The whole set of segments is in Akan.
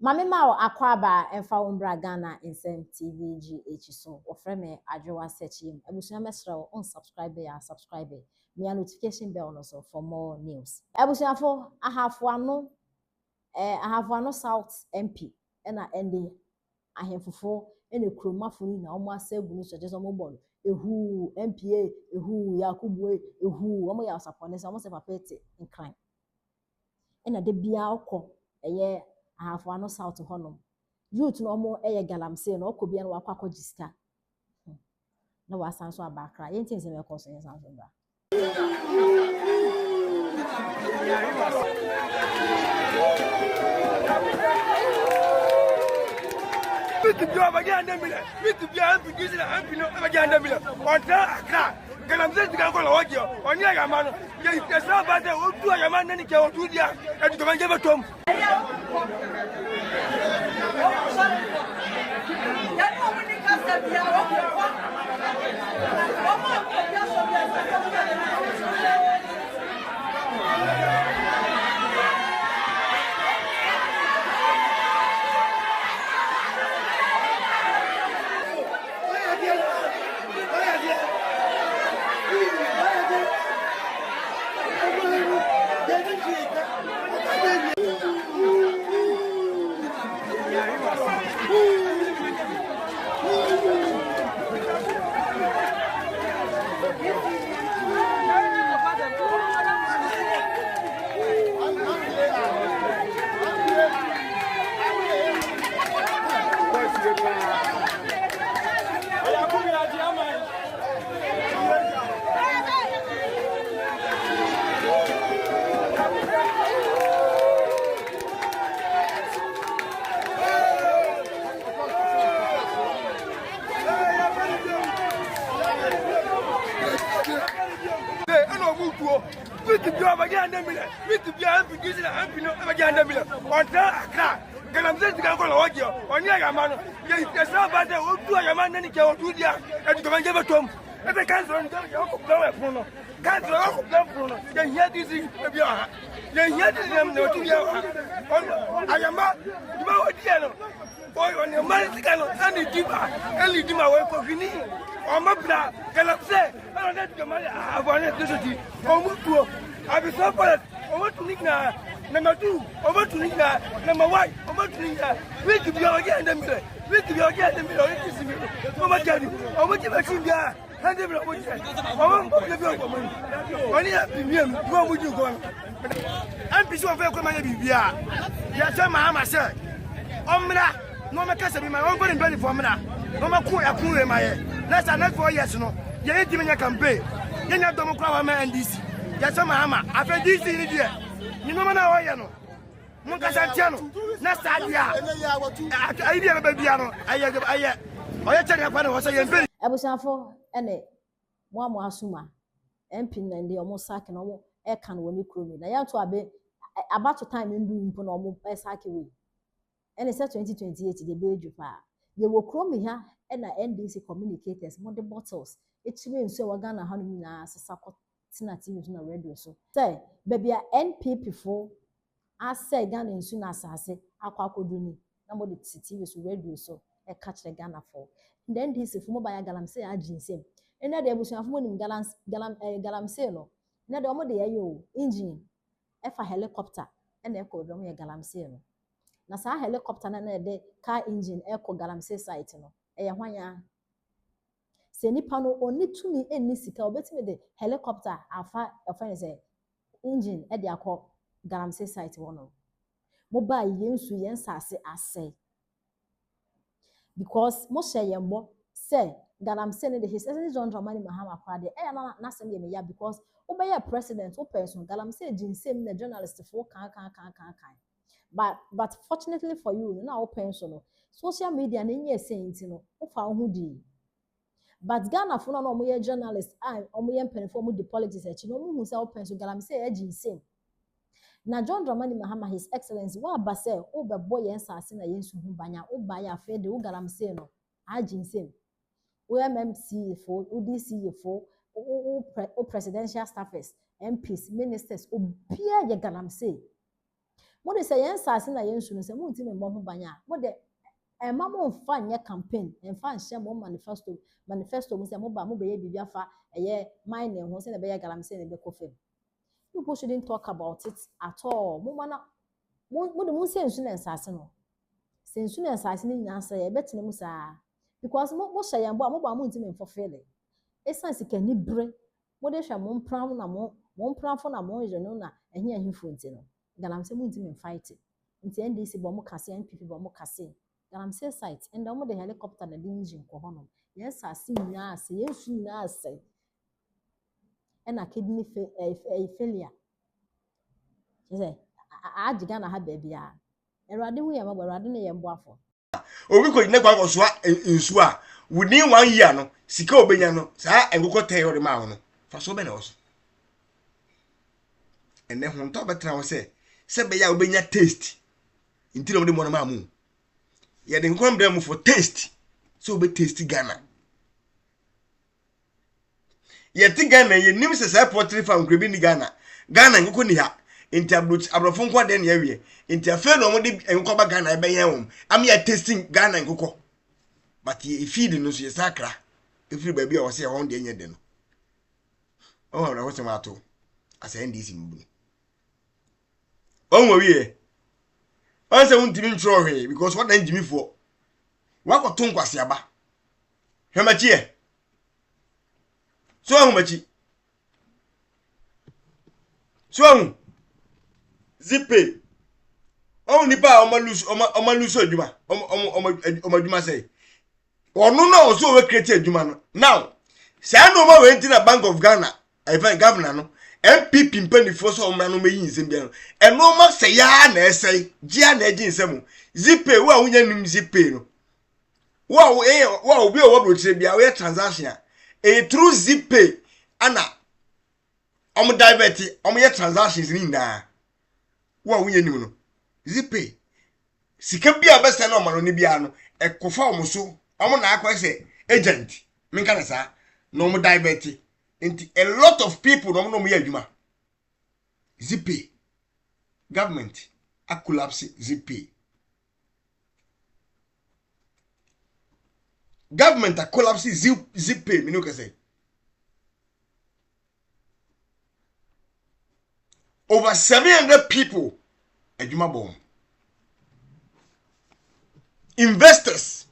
Mame ma akwaba emfa umbra Ghana insem TVGH so ofre me adwowa search him abusua mesra on subscribe ya subscribe me notification bell no so for more news abusuafo ahafo ano South MP na ende ahemfofo ene kromafo ni na omo asegu no so je so mo bolo ehu MPA ehu Yakubu ehu omo ya sapone se omo se papete nkran ena de bia okọ eye ahafo ano South honom youth no mo eye galamsey no okobia no wakwa akogista na wasan so abakra yentin se me koso yen san so bra Mitubia baganda mila mitubia ampi gizina ampi no baganda mila ontra akra galamsey tika ko lawogio oni ya mano ye tesa base otu ya mano ni ke otu dia e to manje betom mitubia baganda mila mitubia ampi gizina ampi no baganda mila ontra akra galamsey tika ko lawogio oni ya mano ye tesa base otu ya mano ni ke otu dia e to manje betom e be kanso ni ga ko blow funo kanso ko blow funo ye here this e bi aha ye here this nem no tu ya ayama diba odi no boy on your man tikano ani diba we ko fini o mabla galamsey ana net ke mali avane desoti o mutuo abi so palet o mutu nikna number 2 o mutu nikna number 1 o mutu nikna wiki bi o ge ndem re wiki bi o ge ndem re o kisimi o ma jadi o ma jiba singa hande bi o mo jadi o ma mo le bi o mo oni ya bi miem do mo ji ko MPC o fe ko ma ye bibia ya se ma ama se omra no me kase bi ma on go ni beli for mra no ma ku ya ku we ma ye na sa na 4 years no ye ye dimi nya campaign ye nya do mo kwa wa ma NDC ya se ma ama afa DC ni die ni no ma na o ye no mo kasa tia no na sa dia ai dia be bia no aye o ye chere kwa no wo se ye mbeli abusanfo ene mo asuma MP na ndi omo sake na omo e kan woni kromi na ya to abe about time ndu mpo na omo e sake we ene se 2028 de be djupa ye wo kromi ha na NDC communicators mo the bottles echiwe nso wa Ghana ha no nyina sesa ko tina TV na radio so say baby a NPP fo asay Ghana nso na asase akwa akoduni na mo the TV so radio so e catch the Ghana for then NDC fo mo ba ya galamsey aginsem ene de ebusuafo mo nim galamsey no ene de omo de yayo engine e fa helicopter ene e ko dom ye galamsey no na sa helicopter na de car engine e ko galamsey site no e ye hwanya se nipa no oni tumi eni sika obetime de helicopter afa ofane se engine e de akọ galamsey site wono mobile yensu yen sase asay because mo share yembo say galamsey ne de his essence John Dramani Mahama kwade e na sem de me ya because obey president o person galamsey ginsem na journalist for kan but fortunately for you na o pension no social media na nye sense no o fa ho di but Ghana for no mo ye journalist omo ye mpanifo mo di politics e chi no mo hu say o pension galamsey e ginsem na John Dramani Mahama his excellency wa abase o be boy ensase na yensu hu banya o ba ya fe de o galamsey no a ginsem o MMC for o DC for o presidential staffers MPs ministers o bia ye galamsey mo de say yen saase na yen su no say mo ntimi mbɔ ho ban a mo de ma mo mfa nyɛ campaign mfa nhyɛ mo manifesto mo say mo ba mo be ye bibia fa ɛyɛ mining ho say na be yɛ galamsey na be kofem. People shouldn't talk about it at all. Mo mana mo de mo say nsu na saase no. Say nsu na saase ni nyina say e betene mo saa because mo hyɛ yen bo a mo ba mo ntimi mfɔ fele. Esan sika ni bre mo de hwɛ mo mpram na mo mpramfo na mo yɛ no na ɛhe ahifo nti no. Galamsey mo ntimi fight. Nti NDC bo mo kase NPP bo mo kase. Galamsey site and mo de helicopter na de engine ko hono. Yes saase nyina ase yensu nyina ase. Na kidney failure. Say ajiga na ha bebia. Erade hu ye mabo erade ne ye mboafo. Obi ko ne kwa kosoa nsu a within 1 year no sika obenya no saa engoko tey ode ma no fa so be na oso. Ene ho nto betra wo se be ya obenya taste. Nti no de mo no ma mu. Ye de nkom dem for taste. So be taste Ghana. Yeti Ghana ye nim se say pottery farm krebi ni Ghana ngoko ni ha inti abrofo nko de na awie inti afa no mo de nko ba Ghana be yen wom am ya tasting Ghana ngoko but ye feed no so ye sakra efiri ba bia wo se won de nya de no o ha wo se ma to asa NDC mbu o wie on se won timi ntro hwe because what dan jimi fo wakoto nkwase aba hwemachi so ahumachi so zipe o nipa o maluso adwuma o adwuma say onu na o so we create adwuma no now say no ma we ntina Bank of Ghana even governor no MPP mpanifo so o ma no meyi nsem bia no eno ma say ya na esay gia na agi nsem zipe wo a wonya nim zipe no wo obi o wo bro bia we transaction a true zippay ana divert ye transactions ni na wo wunye nim no zippay sika bia be se na o ni bia no ekofa o so na akwa se agent minka na sa no divert nti a lot of people no ye adwuma zippay government a collapse zippay government a collapse zippay me no can say over 700 people adwuma bom investors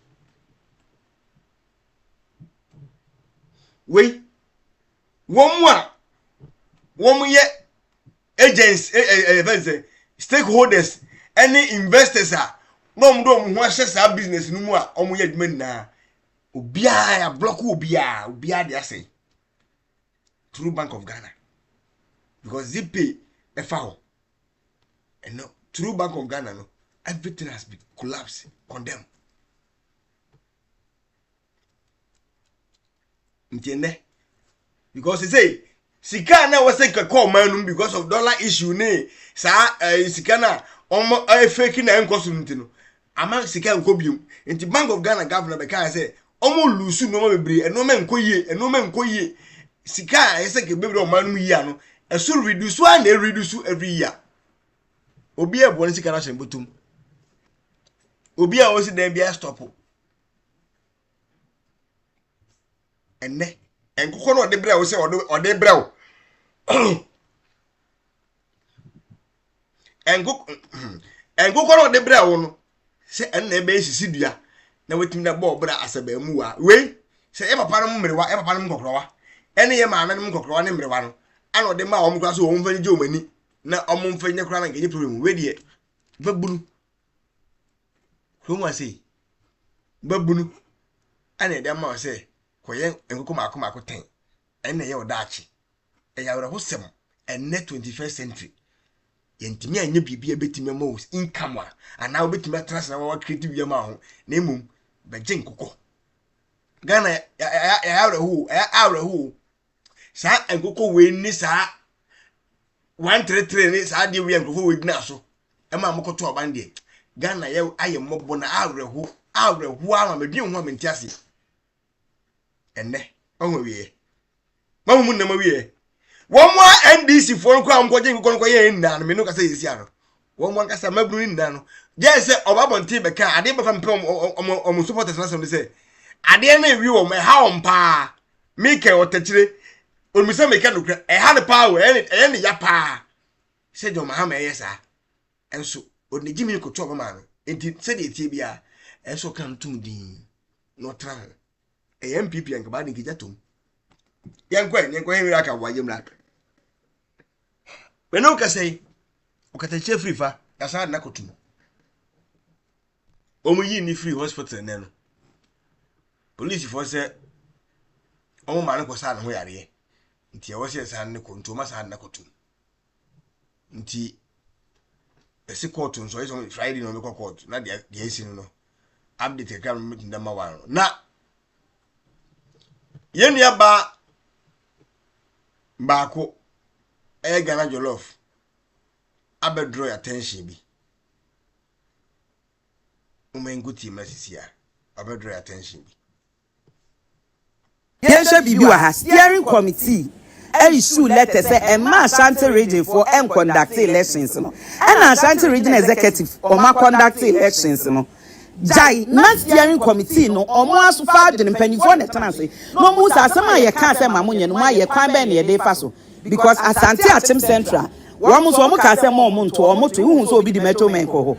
we won ye agents stakeholders any investors are no mdo mo ho ahye business no mu a omo ye adwuma na obia ya block obia de asay through Bank of Ghana because zippay efa and no through Bank of Ghana no everything has been collapsed on them ntende because they say sika na was say call man because of dollar issue ne sa sika na fake na enkoso ntino ama sika nkobium nti Bank of Ghana governor be kai say omo lusu no ma bebre eno ma nkoyie sika ese ke bebre o man mu yi ano esu reduce one na reduce every year obi e bo sika na hye botum obi a o si dem bia stop enne enkoko no de bre o se ode bre o enkoko no de bre o no se enne be sisi dua na wetim na bo bra asaba mu wa we se e papa no mmerewa e papa no mkokrowa ene ye maana no mkokrowa ne mmerewa no ana de ma o mkra so o mfani je o mani na o mfani kra na ngeje problem we de babunu kuma sei babunu ana de ma o se koye enkoko mako 10 ene ye odachi e ya wura hosem ene 21st century yentimi anya bibia betimi ma o income ana obetimi trust na wa creative bia ma ho na emum beje nkoko Ghana ya awre hu sa enkoko we ni sa 133 ni sa de we enkoko we gina so e ma mokoto obande Ghana ya aye mobo na awre hu ama medin hu amenti ase enne onwe wie mamu na ma wie wo mo NDC for nko am koje nko ye nna me no ka say yesi ano One kasa mabru ni nda no je se obabonte be ka ade be fa mpe om supporters na sem say ade na wi wo me ha on pa mike otachire onmi se me ka no kra ha ne pa wo ne ya pa se jo mahama yesa enso onigi mi ko to ma no enti se de tie bia enso kan tum din no tra MPP en ka ba ni gijatum yenkwa henri aka waje mra we no ka say okatache free fa yasa na kotum omuyi ni free hospital ne no police for say omo ma ne ko sa na ho yare nti e wo se sa ne ko ntoma sa na kotum nti esi court nso iso Friday no me court na de esi no update ka no meeting ma wan na yenu ya baako Ghana Jollof draw your attention bi umenguti masisia draw your attention bi Yensha bibi wa ha steering committee issue letter say Emma Ashanti region for conduct elections no and Ashanti region executive ma conduct elections no jai na steering committee no omo asofa adwene mpanyifo na tena say no mu sa asema ye ka say mamunye no ma ye kwan be na ye dey fa so because Asante Achim Central wo mu so mo ka say mo nto o mo to hu so obi di metro men ko ho